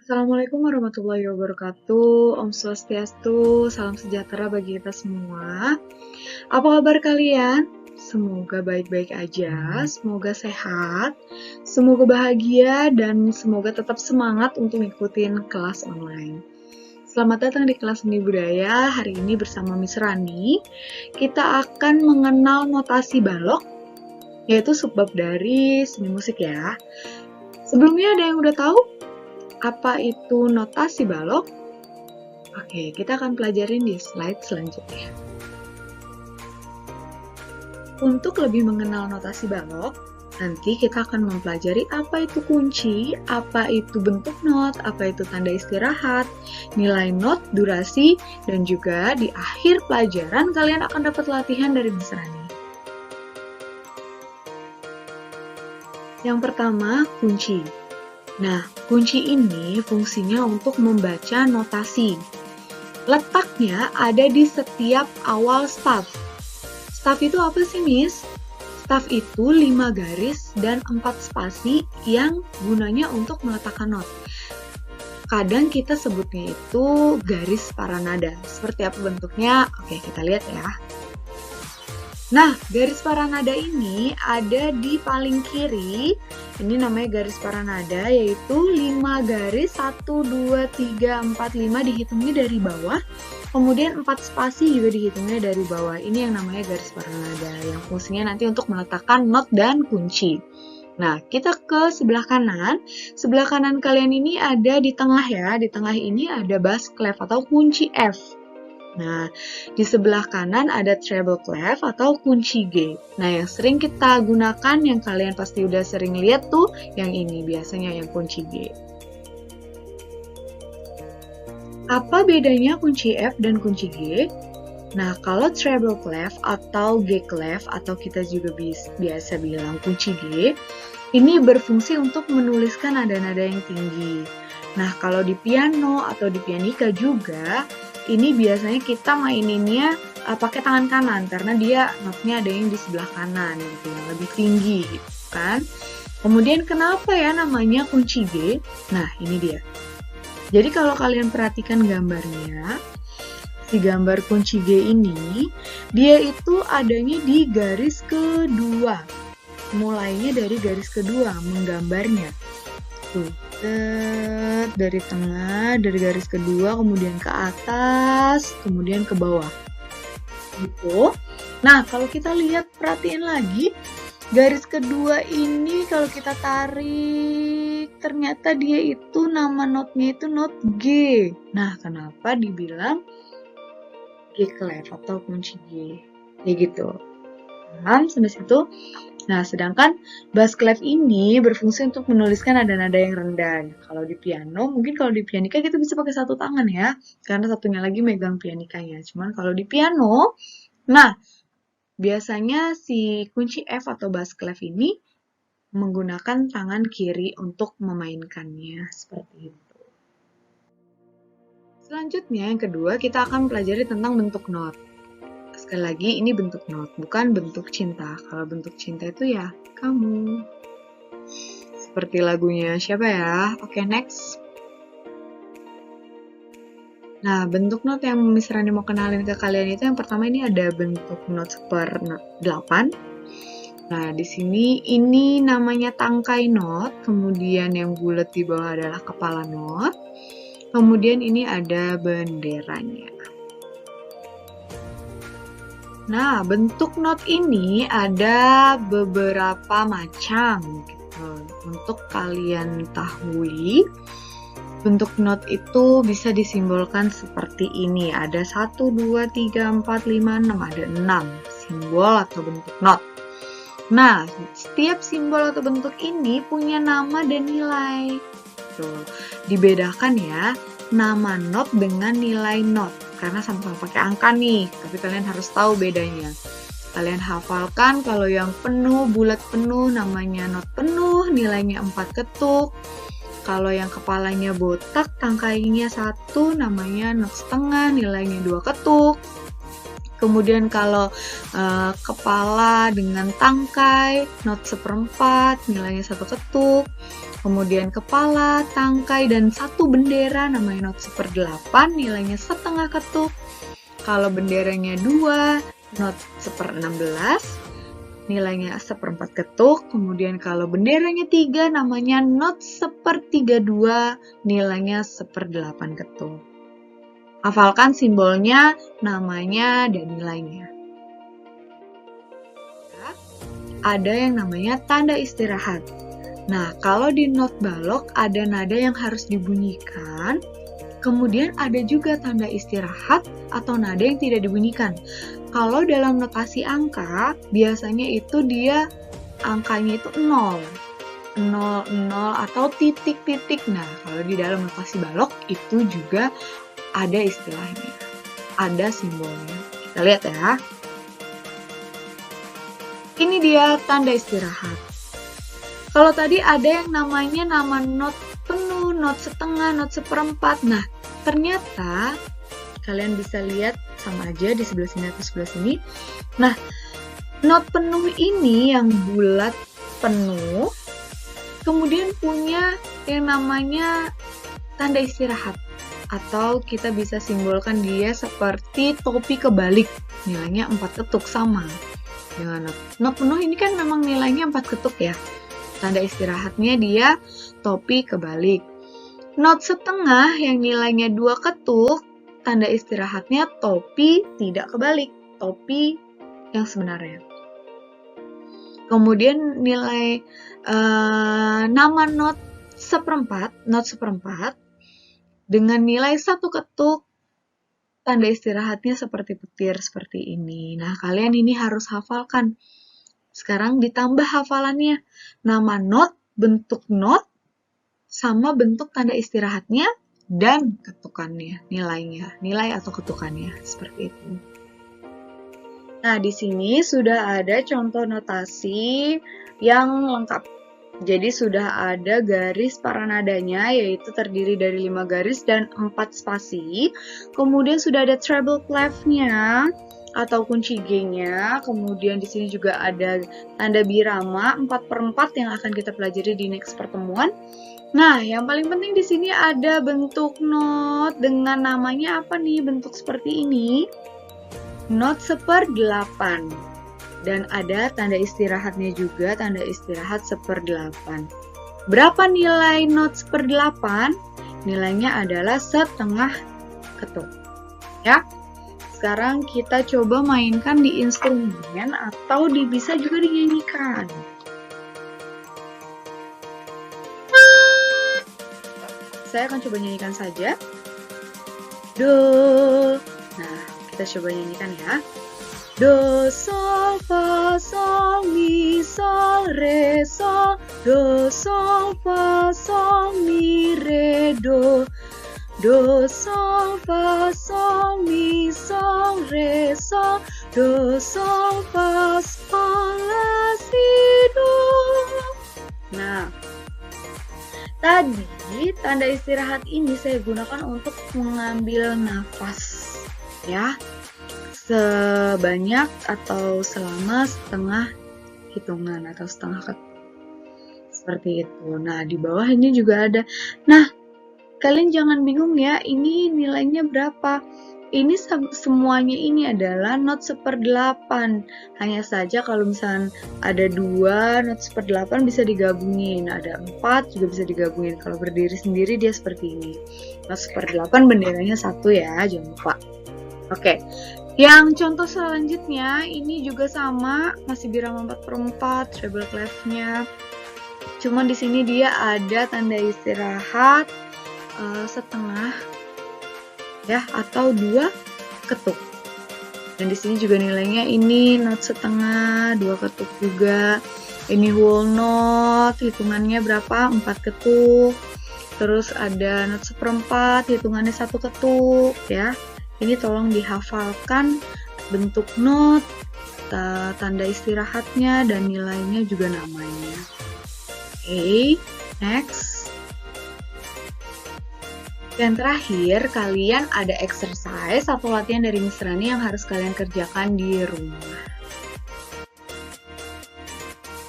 Assalamualaikum warahmatullahi wabarakatuh. Om Swastiastu, salam sejahtera bagi kita semua. Apa kabar kalian? Semoga baik-baik aja, semoga sehat, semoga bahagia, dan semoga tetap semangat untuk ngikutin kelas online. Selamat datang di kelas seni budaya. Hari ini bersama Miss Rani, kita akan mengenal notasi balok, yaitu subbab dari seni musik ya. Sebelumnya ada yang udah tahu? Apa itu notasi balok? Oke, kita akan pelajarin di slide selanjutnya. Untuk lebih mengenal notasi balok, nanti kita akan mempelajari apa itu kunci, apa itu bentuk not, apa itu tanda istirahat, nilai not, durasi, dan juga di akhir pelajaran kalian akan dapat latihan dari Miss Rani. Yang pertama, kunci. Nah, kunci ini fungsinya untuk membaca notasi. Letaknya ada di setiap awal staf. Staf itu apa sih, Miss? Staf itu 5 garis dan 4 spasi yang gunanya untuk meletakkan not. Kadang kita sebutnya itu garis paranada. Seperti apa bentuknya? Oke, kita lihat ya. Nah, garis paranada ini ada di paling kiri. Ini namanya garis paranada, yaitu 5 garis, 1, 2, 3, 4, 5 dihitungnya dari bawah. Kemudian 4 spasi juga dihitungnya dari bawah. Ini yang namanya garis paranada, yang fungsinya nanti untuk meletakkan not dan kunci. Nah, kita ke sebelah kanan. Sebelah kanan kalian ini ada di tengah ya. Di tengah ini ada bass clef atau kunci F. Nah, di sebelah kanan ada treble clef atau kunci G. Nah, yang sering kita gunakan, yang kalian pasti udah sering lihat tuh, yang ini biasanya yang kunci G. Apa bedanya kunci F dan kunci G? Nah, kalau treble clef atau G clef, atau kita juga biasa bilang kunci G, ini berfungsi untuk menuliskan nada-nada yang tinggi. Nah, kalau di piano atau di pianika juga, ini biasanya kita maininnya pakai tangan kanan karena dia notnya ada yang di sebelah kanan gitu, yang lebih tinggi gitu kan. Kemudian kenapa ya namanya kunci G? Nah, ini dia. Jadi kalau kalian perhatikan gambarnya, si gambar kunci G ini, dia itu adanya di garis kedua. Mulainya dari garis kedua menggambarnya. Tuh. Dari tengah, dari garis kedua, kemudian ke atas, kemudian ke bawah. Gitu. Nah, kalau kita lihat, perhatiin lagi, garis kedua ini kalau kita tarik, ternyata dia itu nama notnya itu not G. Nah, kenapa dibilang G clef atau kunci G? Ya gitu. Paham sampai situ? Nah, sedangkan bass clef ini berfungsi untuk menuliskan nada-nada yang rendah. Kalau di piano, mungkin kalau di pianika kita bisa pakai satu tangan ya, karena satunya lagi megang pianikanya. Cuman kalau di piano, nah, biasanya si kunci F atau bass clef ini menggunakan tangan kiri untuk memainkannya, seperti itu. Selanjutnya, yang kedua, kita akan pelajari tentang bentuk not. Sekali lagi, ini bentuk not, bukan bentuk cinta. Kalau bentuk cinta itu ya kamu. Seperti lagunya siapa ya? Oke, next. Nah, bentuk not yang Miss Rani mau kenalin ke kalian itu yang pertama ini ada bentuk not per 8. Nah, di sini ini namanya tangkai not, kemudian yang bulat di bawah adalah kepala not. Kemudian ini ada benderanya. Nah, bentuk not ini ada beberapa macam gitu. Untuk kalian ketahui, bentuk not itu bisa disimbolkan seperti ini. Ada 1, 2, 3, 4, 5, 6. Ada 6 simbol atau bentuk not. Nah, setiap simbol atau bentuk ini punya nama dan nilai. Tuh, dibedakan ya, nama not dengan nilai not. Karena sama-sama pakai angka nih, tapi kalian harus tahu bedanya. Kalian hafalkan kalau yang penuh, bulat penuh, namanya not penuh, nilainya 4 ketuk. Kalau yang kepalanya botak, tangkainya 1, namanya not setengah, nilainya 2 ketuk. Kemudian kalau kepala dengan tangkai, not 1/4, nilainya 1 ketuk. Kemudian kepala, tangkai, dan satu bendera namanya not 1/8, nilainya setengah ketuk. Kalau benderanya 2, not 1/16, nilainya 1/4 ketuk. Kemudian kalau benderanya 3, namanya not 1/32, nilainya 1/8 ketuk. Hafalkan simbolnya, namanya, dan nilainya. Ada yang namanya tanda istirahat. Nah, kalau di not balok ada nada yang harus dibunyikan, kemudian ada juga tanda istirahat atau nada yang tidak dibunyikan. Kalau dalam notasi angka, biasanya itu dia angkanya itu 0, 0, 0 atau titik-titik. Nah, kalau di dalam notasi balok itu juga ada istilahnya, ada simbolnya. Kita lihat ya. Ini dia tanda istirahat. Kalau tadi ada yang namanya nama not penuh, not setengah, not 1/4. Nah, ternyata kalian bisa lihat sama aja di sebelah sini atau sebelah sini. Nah, not penuh ini yang bulat penuh, kemudian punya yang namanya tanda istirahat. Atau kita bisa simbolkan dia seperti topi kebalik. Nilainya 4 ketuk sama dengan not penuh ini kan memang nilainya 4 ketuk ya. Tanda istirahatnya dia topi kebalik. Not setengah yang nilainya 2 ketuk, tanda istirahatnya topi tidak kebalik, topi yang sebenarnya. Kemudian nilai nama not 1/4 dengan nilai 1 ketuk, tanda istirahatnya seperti petir seperti ini. Nah, kalian ini harus hafalkan. Sekarang ditambah hafalannya. Nama not, bentuk not, sama bentuk tanda istirahatnya, dan ketukannya, nilainya, nilai atau ketukannya, seperti itu. Nah, di sini sudah ada contoh notasi yang lengkap. Jadi sudah ada garis para nadanya, yaitu terdiri dari 5 garis dan 4 spasi. Kemudian sudah ada treble clef-nya, atau kunci G-nya. Kemudian di sini juga ada tanda birama 4/4 yang akan kita pelajari di next pertemuan. Nah, yang paling penting di sini ada bentuk not dengan namanya apa nih? Bentuk seperti ini. Not 1/8. Dan ada tanda istirahatnya juga, tanda istirahat 1/8. Berapa nilai not 1/8? Nilainya adalah setengah ketuk. Ya. Sekarang kita coba mainkan di instrumen atau bisa juga dinyanyikan. Saya akan coba nyanyikan saja. Do. Nah, kita coba nyanyikan ya. Do, sol, fa, sol, mi, sol, re, sol. Do, sol, fa, sol, mi, re, do. Do, sol, fa, sol, mi, sol, re, sol. Do, sol, fa, sol, la, si, do. Nah, tadi tanda istirahat ini saya gunakan untuk mengambil nafas, ya, sebanyak atau selama setengah hitungan atau setengah ketuk. Seperti itu. Nah, di bawah ini juga ada. Nah, kalian jangan bingung ya, ini nilainya berapa? Ini semuanya ini adalah not 1/8. Hanya saja kalau misalnya ada 2 not 1/8 bisa digabungin, ada 4 juga bisa digabungin. Kalau berdiri sendiri dia seperti ini. Not 1/8 benderanya 1 ya, jangan lupa. Oke, yang contoh selanjutnya ini juga sama, masih birama 4/4, treble clef-nya. Cuman di sini dia ada tanda istirahat setengah ya atau 2 ketuk. Dan di sini juga nilainya ini not setengah, 2 ketuk juga. Ini whole note, hitungannya berapa? 4 ketuk. Terus ada not 1/4, hitungannya 1 ketuk ya. Ini tolong dihafalkan bentuk not, tanda istirahatnya, dan nilainya juga namanya. Oke, next. Yang terakhir, kalian ada exercise atau latihan dari Miss Rani yang harus kalian kerjakan di rumah.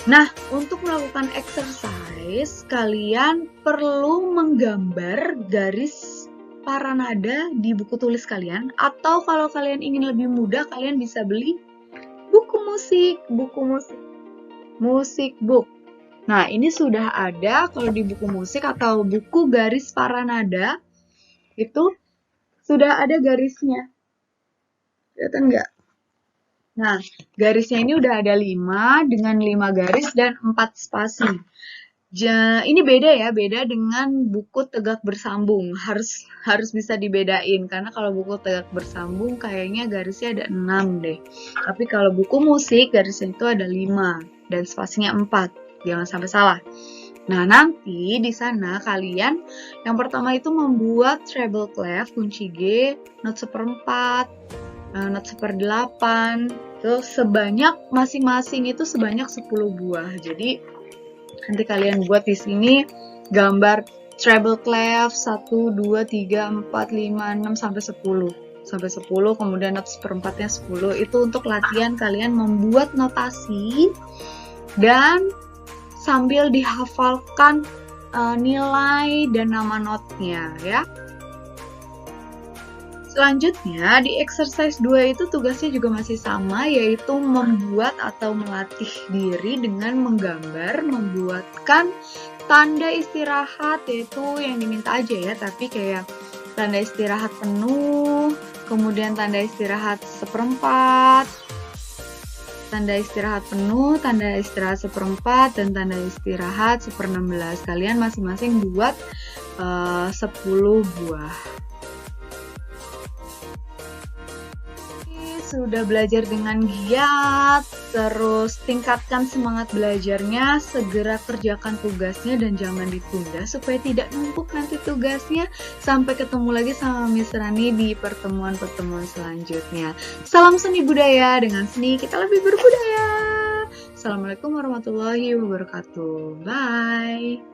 Nah, untuk melakukan exercise, guys, kalian perlu menggambar garis para nada di buku tulis kalian, atau kalau kalian ingin lebih mudah, kalian bisa beli buku musik book. Nah, ini sudah ada kalau di buku musik atau buku garis para nada, itu sudah ada garisnya. Kelihatan nggak? Nah, garisnya ini udah ada 5 dengan 5 garis dan 4 spasi. Ini beda dengan buku tegak bersambung. Harus bisa dibedain karena kalau buku tegak bersambung kayaknya garisnya ada 6 deh. Tapi kalau buku musik garisnya itu ada 5 dan spasinya 4. Jangan sampai salah. Nah, nanti di sana kalian yang pertama itu membuat treble clef, kunci G, not 1/4, not 1/8, terus sebanyak masing-masing itu sebanyak 10 buah. Jadi nanti kalian buat di sini gambar treble clef 1, 2, 3, 4, 5, 6 sampai 10. Sampai 10, kemudian not 1/4-nya 10. Itu untuk latihan kalian membuat notasi dan sambil dihafalkan nilai dan nama notnya ya. Selanjutnya, di exercise 2 itu tugasnya juga masih sama, yaitu membuat atau melatih diri dengan menggambar, membuatkan tanda istirahat, yaitu yang diminta aja ya, tapi kayak tanda istirahat penuh, kemudian tanda istirahat 1/4, tanda istirahat penuh, tanda istirahat 1/4, dan tanda istirahat 1/16. Kalian masing-masing buat 10 buah. Sudah belajar dengan giat, terus tingkatkan semangat belajarnya, segera kerjakan tugasnya dan jangan ditunda supaya tidak numpuk nanti tugasnya. Sampai ketemu lagi sama Miss Rani di pertemuan-pertemuan selanjutnya. Salam seni budaya, dengan seni kita lebih berbudaya. Assalamualaikum warahmatullahi wabarakatuh. Bye.